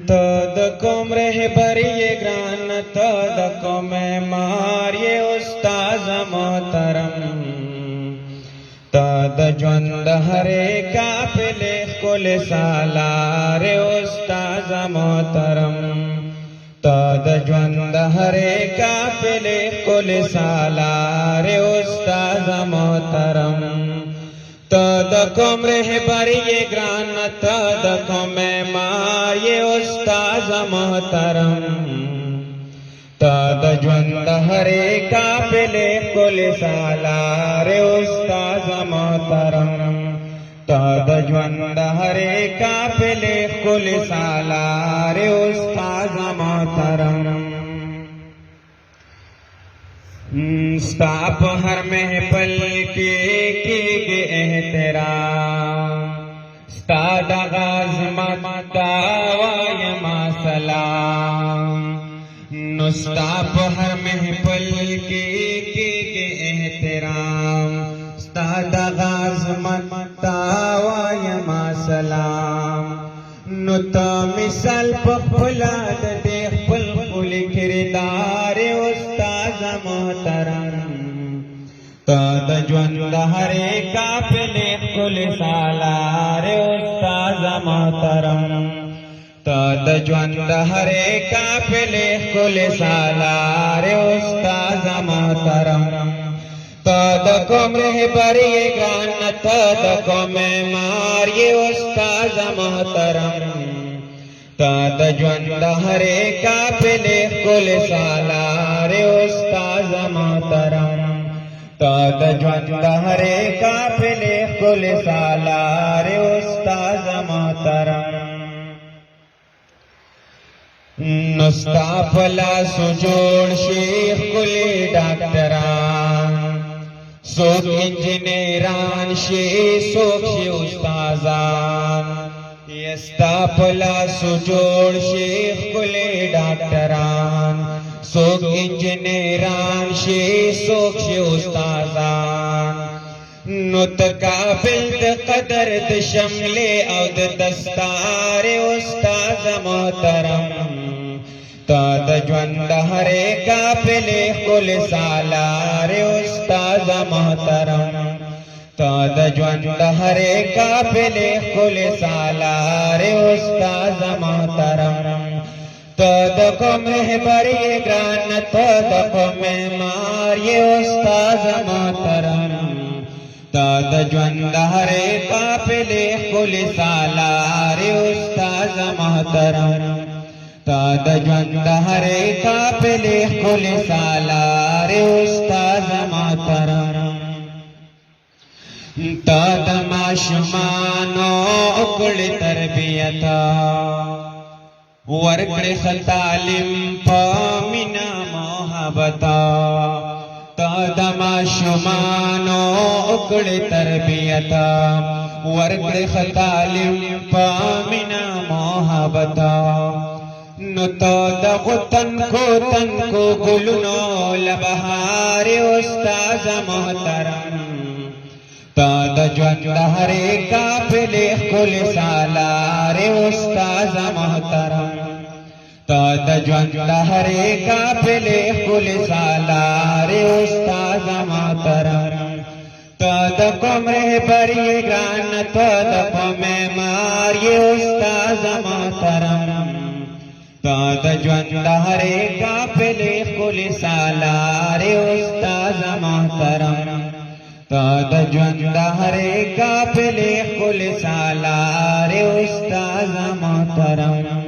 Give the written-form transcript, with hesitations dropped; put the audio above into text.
تد کوم رهبر یہ گران تد کوم معمار یہ استاذ محترم تد ژوند هر قافلے کل سالار استاذ محترم تد ژوند هر قافلے کل سالار استاذ محترم تد کوم رهبر یہ گران تد کوم معمار یہ استاذ محترم تد ژوند هر قافلے کل سالار استاذ محترم تد ژوند هر قافلے کل سالار استاذ محترم ستا په هر محفل کې احترام ستا د عظمت دا وایما سلام نو ستا په هر محفل کې احترام ستا د عظمت دا وایما سلام نو تا مثال په خپل د خپل خپل کردار استاذ محترم تد ژوند هر قافلے کل سالار استاذ محترم تد ژوند هر قافلے کل سالار استاذ محترم تد کوم رهبر یہ گران تد کوم معمار یہ استاذ محترم تد ژوند هر قافلے کل سالار استاذ محترم تد ژوند هر قافلے کل سالار استاذ محترم نو ستا په لاسو جوړ شي ښکلي ډاکټران څوک انجینران شي څوک شي استادان ستا په لاسو جوړ شي ښکلي ډاکټران څوک انجینران شي څوک شي استادان نو ته قابل د قدر د شملې او د دستار استاذ محترم تد ژوند هر قافلے کل سالار استاذ محترم تد ژوند هر قافلے کل سالار استاذ محترم تد کوم رهبر یہ گران تد کوم معمار یہ استاذ محترم تد ژوند هر قافلے کل سالار استاذ محترم تد ژوند هر قافلے کل سالار استاذ محترم تد ماشومانو کړي تربیت ورکړي تعلیم په مینا محبت تد ماشومانو کړي تربیت ورکړي تعلیم په مینا محبت نو تد غتن کو ګلونو لبهار استاذ محترم تد ژوند هر قافلے کل سالار استاذ محترم تد ژوند هر قافلے کل سالار استاذ محترم تد کوم رهبر یہ گران تد کوم معمار یہ استاذ محترم تد ژوند هر قافلے کل سالار استاذ محترم تد ژوند هر قافلے کل سالار استاذ محترم